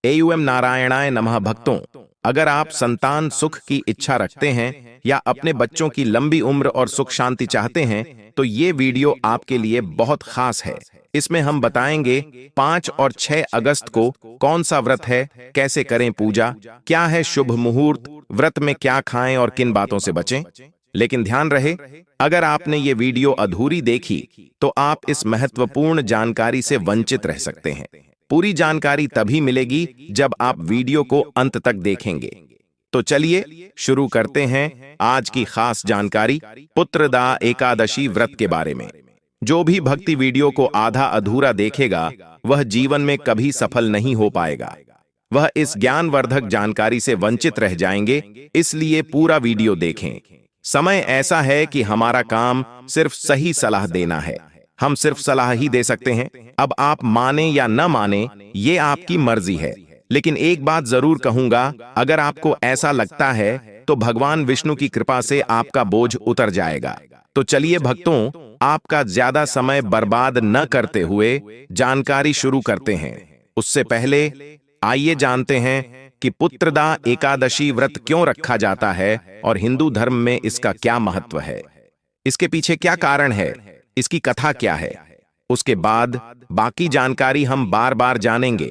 एयुएम नारायणाय नमः। भक्तों, अगर आप संतान सुख की इच्छा रखते हैं या अपने बच्चों की लंबी उम्र और सुख शांति चाहते हैं तो ये वीडियो आपके लिए बहुत खास है। इसमें हम बताएंगे 5 और 6 अगस्त को कौन सा व्रत है, कैसे करें पूजा, क्या है शुभ मुहूर्त, व्रत में क्या खाएं और किन बातों से बचें। लेकिन ध्यान रहे, अगर आपने ये वीडियो अधूरी देखी तो आप इस महत्वपूर्ण जानकारी से वंचित रह सकते हैं। पूरी जानकारी तभी मिलेगी जब आप वीडियो को अंत तक देखेंगे। तो चलिए शुरू करते हैं आज की खास जानकारी, पुत्रदा एकादशी व्रत के बारे में। जो भी भक्ति वीडियो को आधा अधूरा देखेगा वह जीवन में कभी सफल नहीं हो पाएगा। वह इस ज्ञानवर्धक जानकारी से वंचित रह जाएंगे, इसलिए पूरा वीडियो देखें। समय ऐसा है कि हमारा काम सिर्फ सही सलाह देना है। हम सिर्फ सलाह ही दे सकते हैं। अब आप माने या न माने ये आपकी मर्जी है, लेकिन एक बात जरूर कहूंगा, अगर आपको ऐसा लगता है तो भगवान विष्णु की कृपा से आपका बोझ उतर जाएगा। तो चलिए भक्तों, आपका ज्यादा समय बर्बाद न करते हुए जानकारी शुरू करते हैं। उससे पहले आइए जानते हैं कि पुत्रदा एकादशी व्रत क्यों रखा जाता है और हिंदू धर्म में इसका क्या महत्व है, इसके पीछे क्या कारण है, इसकी कथा क्या है। उसके बाद बाकी जानकारी हम बार बार जानेंगे।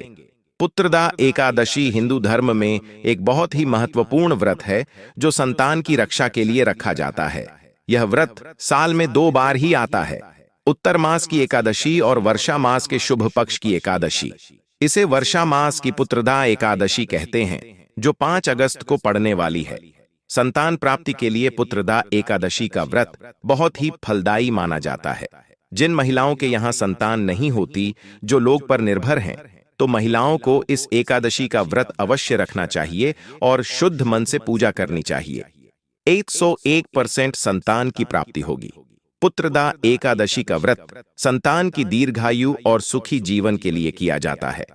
पुत्रदा एकादशी हिंदू धर्म में एक बहुत ही महत्वपूर्ण व्रत है जो संतान की रक्षा के लिए रखा जाता है। यह व्रत साल में 2 बार ही आता है, उत्तर मास की एकादशी और वर्षा मास के शुभ पक्ष की एकादशी। इसे वर्षा मास की पुत्रदा एकादशी कहते हैं, जो 5 अगस्त को पड़ने वाली है। संतान प्राप्ति के लिए पुत्रदा एकादशी का व्रत बहुत ही फलदायी माना जाता है। जिन महिलाओं के यहाँ संतान नहीं होती, जो लोग पर निर्भर हैं, तो महिलाओं को इस एकादशी का व्रत अवश्य रखना चाहिए और शुद्ध मन से पूजा करनी चाहिए। 101% संतान की प्राप्ति होगी। पुत्रदा एकादशी का व्रत संतान की दीर्घायु और सुखी जीवन के लिए किया जाता है।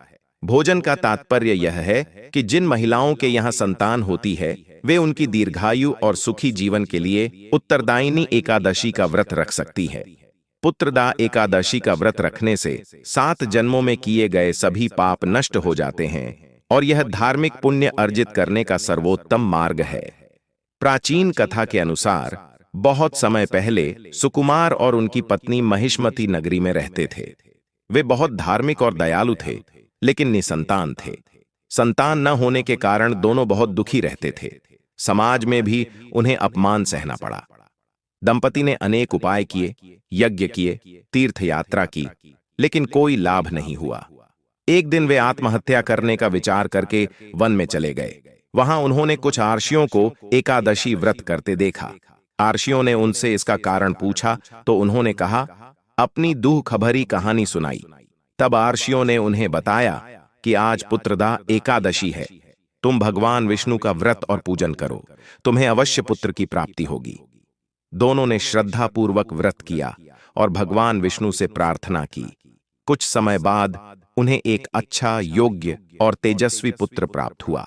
भोजन का तात्पर्य यह है कि जिन महिलाओं के यहाँ संतान होती है वे उनकी दीर्घायु और सुखी जीवन के लिए उत्तरदायिनी एकादशी का व्रत रख सकती है। पुत्रदा एकादशी का व्रत रखने से 7 जन्मों में किए गए सभी पाप नष्ट हो जाते हैं और यह धार्मिक पुण्य अर्जित करने का सर्वोत्तम मार्ग है। प्राचीन कथा के अनुसार बहुत समय पहले सुकुमार और उनकी पत्नी महिष्मती नगरी में रहते थे। वे बहुत धार्मिक और दयालु थे, लेकिन निसंतान थे। संतान न होने के कारण दोनों बहुत दुखी रहते थे। समाज में भी उन्हें अपमान सहना पड़ा। दंपति ने अनेक उपाय किए, यज्ञ किए, तीर्थ यात्रा की, लेकिन कोई लाभ नहीं हुआ। एक दिन वे आत्महत्या करने का विचार करके वन में चले गए। वहां उन्होंने कुछ आर्षियों को एकादशी व्रत करते देखा। आर्षियों ने उनसे इसका कारण पूछा तो उन्होंने कहा, अपनी दुख भरी कहानी सुनाई। तब आर्षियों ने उन्हें बताया कि आज पुत्रदा एकादशी है, तुम भगवान विष्णु का व्रत और पूजन करो, तुम्हें अवश्य पुत्र की प्राप्ति होगी। दोनों ने श्रद्धापूर्वक व्रत किया और भगवान विष्णु से प्रार्थना की। कुछ समय बाद उन्हें एक अच्छा, योग्य और तेजस्वी पुत्र प्राप्त हुआ।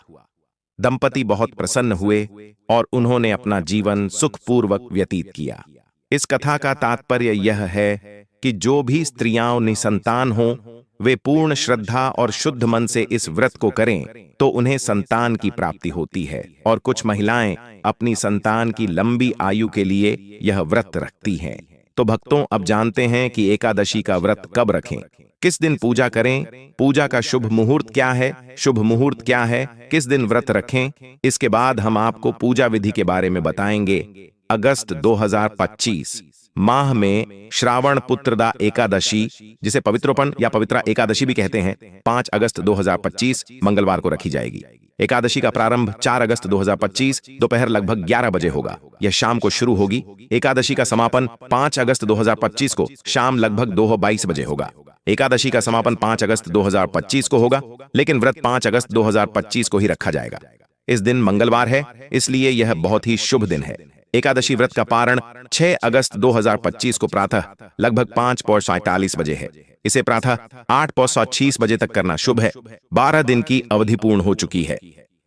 दंपति बहुत प्रसन्न हुए और उन्होंने अपना जीवन सुखपूर्वक व्यतीत किया। इस कथा का तात्पर्य यह है कि जो भी स्त्रियां निसंतान हों, वे पूर्ण श्रद्धा और शुद्ध मन से इस व्रत को करें तो उन्हें संतान की प्राप्ति होती है। और कुछ महिलाएं अपनी संतान की लंबी आयु के लिए यह व्रत रखती हैं। तो भक्तों, अब जानते हैं कि एकादशी का व्रत कब रखें, किस दिन पूजा करें, पूजा का शुभ मुहूर्त क्या है, शुभ मुहूर्त क्या है, किस दिन व्रत रखें। इसके बाद हम आपको पूजा विधि के बारे में बताएंगे। अगस्त 2025 माह में श्रावण पुत्रदा एकादशी, जिसे पवित्रोपण या पवित्रा एकादशी भी कहते हैं, 5 अगस्त 2025 मंगलवार को रखी जाएगी। एकादशी का प्रारंभ 4 अगस्त 2025 दोपहर लगभग 11 बजे होगा। यह शाम को शुरू होगी। एकादशी का समापन 5 अगस्त 2025 को शाम लगभग 2:22 बजे होगा। एकादशी का समापन 5 अगस्त 2025 को होगा, लेकिन व्रत 5 अगस्त 2025 को ही रखा जाएगा। इस दिन मंगलवार है, इसलिए यह बहुत ही शुभ दिन है। एकादशी व्रत का पारण 6 अगस्त 2025 को प्रातः लगभग 5:47 बजे है। इसे प्रातः 8:26 बजे तक करना शुभ है। 12 दिन की अवधि पूर्ण हो चुकी है।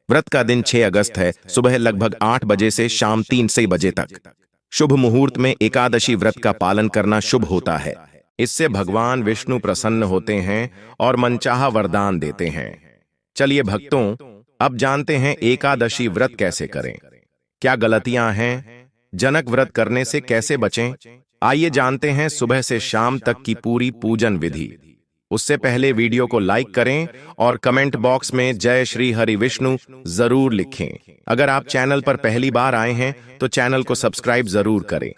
व्रत का दिन 6 अगस्त है, सुबह लगभग 8 बजे से शाम 3 बजे तक। शुभ मुहूर्त में एकादशी व्रत का पालन करना शुभ होता है। इससे भगवान विष्णु प्रसन्न होते हैं और मनचाहा वरदान देते हैं। चलिए भक्तों, अब जानते हैं एकादशी व्रत कैसे करें। क्या गलतियां हैं, जनक व्रत करने से कैसे बचें? आइए जानते हैं सुबह से शाम तक की पूरी पूजन विधि। उससे पहले वीडियो को लाइक करें और कमेंट बॉक्स में जय श्री हरि विष्णु जरूर लिखें। अगर आप चैनल पर पहली बार आए हैं तो चैनल को सब्सक्राइब जरूर करें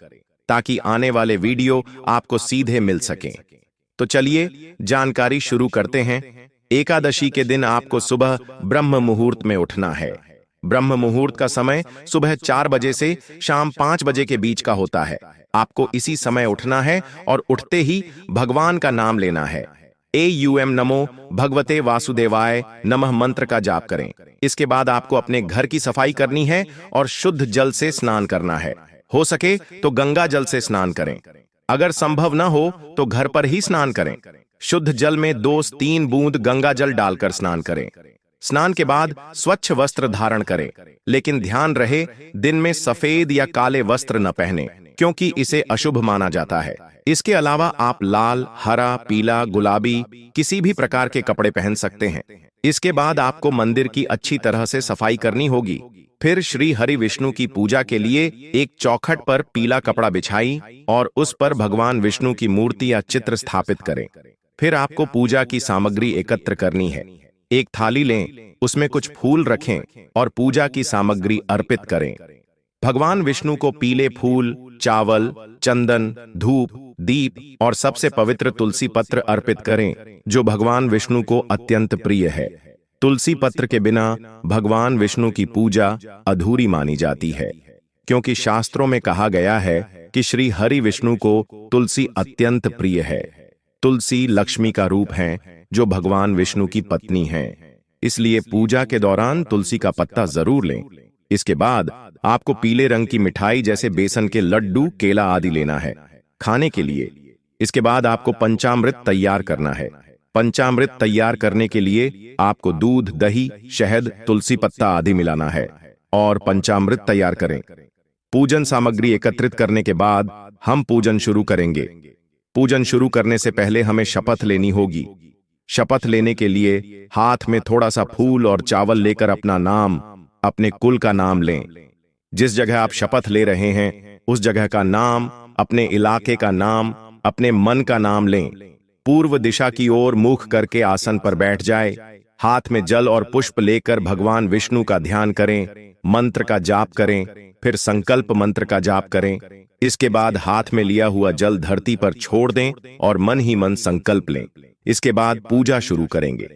ताकि आने वाले वीडियो आपको सीधे मिल सकें। तो चलिए जानकारी शुरू करते हैं। एकादशी के दिन आपको सुबह ब्रह्म मुहूर्त में उठना है। ब्रह्म मुहूर्त का समय सुबह 4 बजे से शाम 5 बजे के बीच का होता है। आपको इसी समय उठना है और उठते ही भगवान का नाम लेना है। एयूएम नमो भगवते वासुदेवाय नमः मंत्र का जाप करें। इसके बाद आपको अपने घर की सफाई करनी है और शुद्ध जल से स्नान करना है। हो सके तो गंगा जल से स्नान करें। अगर संभव न हो तो घर पर ही स्नान करें। शुद्ध जल में 2 से 3 बूंद गंगा जल डालकर स्नान करें। स्नान के बाद स्वच्छ वस्त्र धारण करें, लेकिन ध्यान रहे दिन में सफेद या काले वस्त्र न पहने, क्योंकि इसे अशुभ माना जाता है। इसके अलावा आप लाल, हरा, पीला, गुलाबी किसी भी प्रकार के कपड़े पहन सकते हैं। इसके बाद आपको मंदिर की अच्छी तरह से सफाई करनी होगी। फिर श्री हरि विष्णु की पूजा के लिए एक चौखट पर पीला कपड़ा बिछाई और उस पर भगवान विष्णु की मूर्ति या चित्र स्थापित करें। फिर आपको पूजा की सामग्री एकत्र करनी है। एक थाली लें, उसमें कुछ फूल रखें और पूजा की सामग्री अर्पित करें। भगवान विष्णु को पीले फूल, चावल, चंदन, धूप, दीप और सबसे पवित्र तुलसी पत्र अर्पित करें, जो भगवान विष्णु को अत्यंत प्रिय है। तुलसी पत्र के बिना भगवान विष्णु की पूजा अधूरी मानी जाती है, क्योंकि शास्त्रों में कहा गया है कि श्री हरि विष्णु को तुलसी अत्यंत प्रिय है। तुलसी लक्ष्मी का रूप है, जो भगवान विष्णु की पत्नी है। इसलिए पूजा के दौरान तुलसी का पत्ता जरूर लें। इसके बाद आपको पीले रंग की मिठाई जैसे बेसन के लड्डू, केला आदि लेना है खाने के लिए। इसके बाद आपको पंचामृत तैयार करना है। पंचामृत तैयार करने के लिए आपको दूध, दही, शहद, तुलसी पत्ता आदि मिलाना है और पंचामृत तैयार करें। पूजन सामग्री एकत्रित करने के बाद हम पूजन शुरू करेंगे। पूजन शुरू करने से पहले हमें शपथ लेनी होगी। शपथ लेने के लिए हाथ में थोड़ा सा फूल और चावल लेकर अपना नाम, अपने कुल का नाम लें। जिस जगह आप शपथ ले रहे हैं उस जगह का नाम, अपने इलाके का नाम, अपने मन का नाम लें। पूर्व दिशा की ओर मुख करके आसन पर बैठ जाए। हाथ में जल और पुष्प लेकर भगवान विष्णु का ध्यान करें, मंत्र का जाप करें, फिर संकल्प मंत्र का जाप करें। इसके बाद हाथ में लिया हुआ जल धरती पर छोड़ दें और मन ही मन संकल्प लें। इसके बाद पूजा शुरू करेंगे।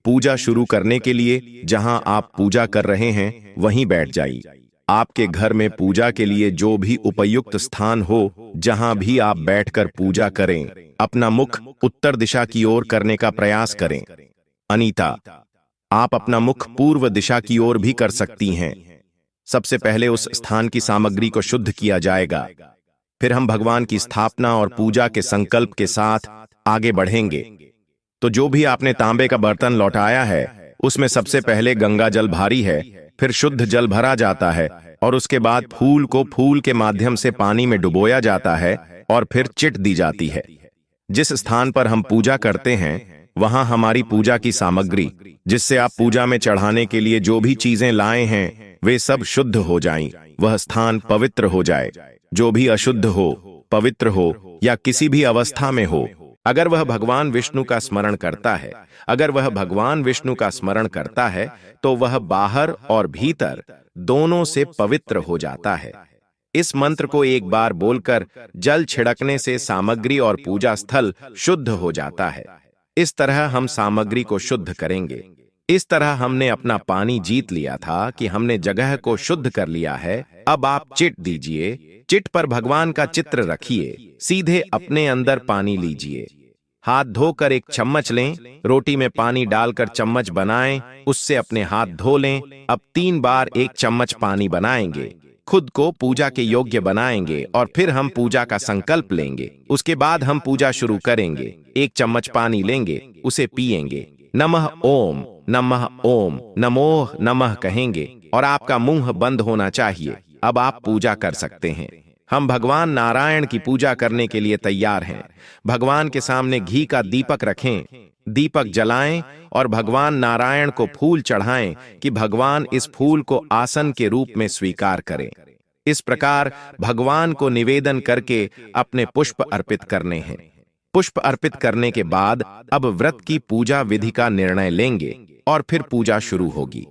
पूजा शुरू करने के लिए जहां आप पूजा कर रहे हैं वहीं बैठ जाइए। आपके घर में पूजा के लिए जो भी उपयुक्त स्थान हो, जहां भी आप बैठकर पूजा करें, अपना मुख उत्तर दिशा की ओर करने का प्रयास करें। अनीता, आप अपना मुख पूर्व दिशा की ओर भी कर सकती हैं। सबसे पहले उस स्थान की सामग्री को शुद्ध किया जाएगा। फिर हम भगवान की स्थापना और पूजा के संकल्प के साथ आगे बढ़ेंगे। तो जो भी आपने तांबे का बर्तन लौटाया है उसमें सबसे पहले गंगा जल भारी है, फिर शुद्ध जल भरा जाता है और उसके बाद फूल को फूल के माध्यम से पानी में डुबोया जाता है और फिर चिट दी जाती है। जिस स्थान पर हम पूजा करते हैं वहां हमारी पूजा की सामग्री, जिससे आप पूजा में चढ़ाने के लिए जो भी चीजें लाए हैं, वे सब शुद्ध हो जाएं, वह स्थान पवित्र हो जाए। जो भी अशुद्ध हो, पवित्र हो या किसी भी अवस्था में हो, अगर वह भगवान विष्णु का स्मरण करता है, तो वह बाहर और भीतर दोनों से पवित्र हो जाता है। इस मंत्र को एक बार बोलकर जल छिड़कने से सामग्री और पूजा स्थल शुद्ध हो जाता है। इस तरह हम सामग्री को शुद्ध करेंगे। इस तरह हमने अपना पानी जीत लिया था कि हमने जगह को शुद्ध कर लिया है। अब आप चिट दीजिए। चिट पर भगवान का चित्र रखिए। सीधे अपने अंदर पानी लीजिए। हाथ धोकर एक चम्मच लें। रोटी में पानी डालकर चम्मच बनाएं, उससे अपने हाथ धो लें। अब 3 बार 1 चम्मच पानी बनाएंगे। खुद को पूजा के योग्य बनाएंगे और फिर हम पूजा का संकल्प लेंगे। उसके बाद हम पूजा शुरू करेंगे। 1 चम्मच पानी लेंगे, उसे पिएंगे। नमः ओम, नमः ओम, नमोह नमः कहेंगे और आपका मुंह बंद होना चाहिए। अब आप पूजा कर सकते हैं। हम भगवान नारायण की पूजा करने के लिए तैयार हैं। भगवान के सामने घी का दीपक रखें। दीपक जलाएं और भगवान नारायण को फूल चढ़ाएं कि भगवान इस फूल को आसन के रूप में स्वीकार करें। इस प्रकार भगवान को निवेदन करके अपने पुष्प अर्पित करने हैं। पुष्प अर्पित करने के बाद अब व्रत की पूजा विधि का निर्णय लेंगे और फिर पूजा शुरू होगी।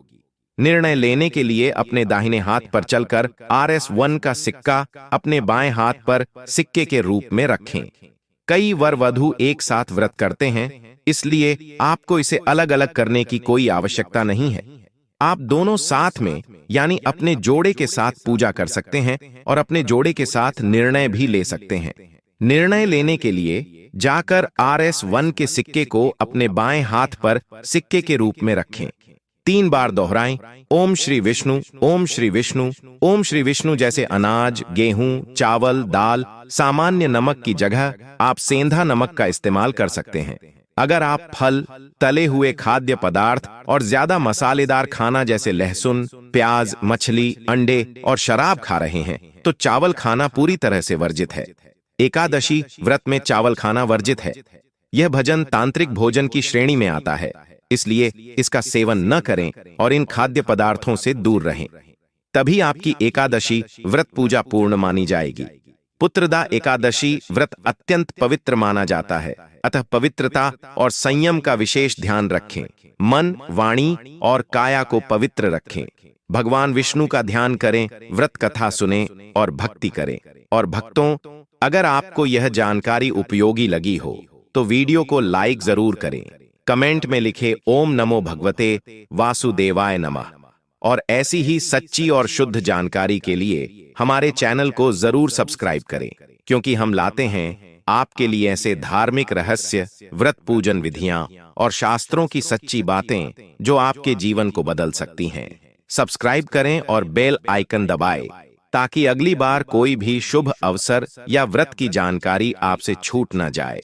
निर्णय लेने के लिए अपने दाहिने हाथ पर चलकर RS1 का सिक्का अपने बाएं हाथ पर सिक्के के रूप में रखें। कई वर वधू एक साथ व्रत करते हैं, इसलिए आपको इसे अलग अलग करने की कोई आवश्यकता नहीं है। आप दोनों साथ में यानी अपने जोड़े के साथ पूजा कर सकते हैं और अपने जोड़े के साथ निर्णय भी ले सकते हैं। निर्णय लेने के लिए जाकर RS1 के सिक्के को अपने बाएं हाथ पर सिक्के के रूप में रखें। 3 बार दोहराएं, ओम श्री विष्णु, ओम श्री विष्णु, ओम श्री विष्णु। जैसे अनाज, गेहूं, चावल, दाल, सामान्य नमक की जगह आप सेंधा नमक का इस्तेमाल कर सकते हैं। अगर आप फल, तले हुए खाद्य पदार्थ और ज्यादा मसालेदार खाना जैसे लहसुन, प्याज, मछली, अंडे और शराब खा रहे हैं तो चावल खाना पूरी तरह से वर्जित है। एकादशी व्रत में चावल खाना वर्जित है। यह भजन तांत्रिक भोजन की श्रेणी में आता है, इसलिए इसका सेवन न करें और इन खाद्य पदार्थों से दूर रहें। तभी आपकी एकादशी व्रत पूजा पूर्ण मानी जाएगी। पुत्रदा एकादशी व्रत अत्यंत पवित्र माना जाता है, अतः पवित्रता और संयम का विशेष ध्यान रखें। मन, वाणी और काया को पवित्र रखें। भगवान विष्णु का ध्यान करें, व्रत कथा सुनें और भक्ति करें। और भक्तों, अगर आपको यह जानकारी उपयोगी लगी हो तो वीडियो को लाइक जरूर करें। कमेंट में लिखे ओम नमो भगवते वासुदेवाय नमः। और ऐसी ही सच्ची और शुद्ध जानकारी के लिए हमारे चैनल को जरूर सब्सक्राइब करें, क्योंकि हम लाते हैं आपके लिए ऐसे धार्मिक रहस्य, व्रत पूजन विधियां और शास्त्रों की सच्ची बातें जो आपके जीवन को बदल सकती हैं। सब्सक्राइब करें और बेल आइकन दबाएं ताकि अगली बार कोई भी शुभ अवसर या व्रत की जानकारी आपसे छूट न जाए।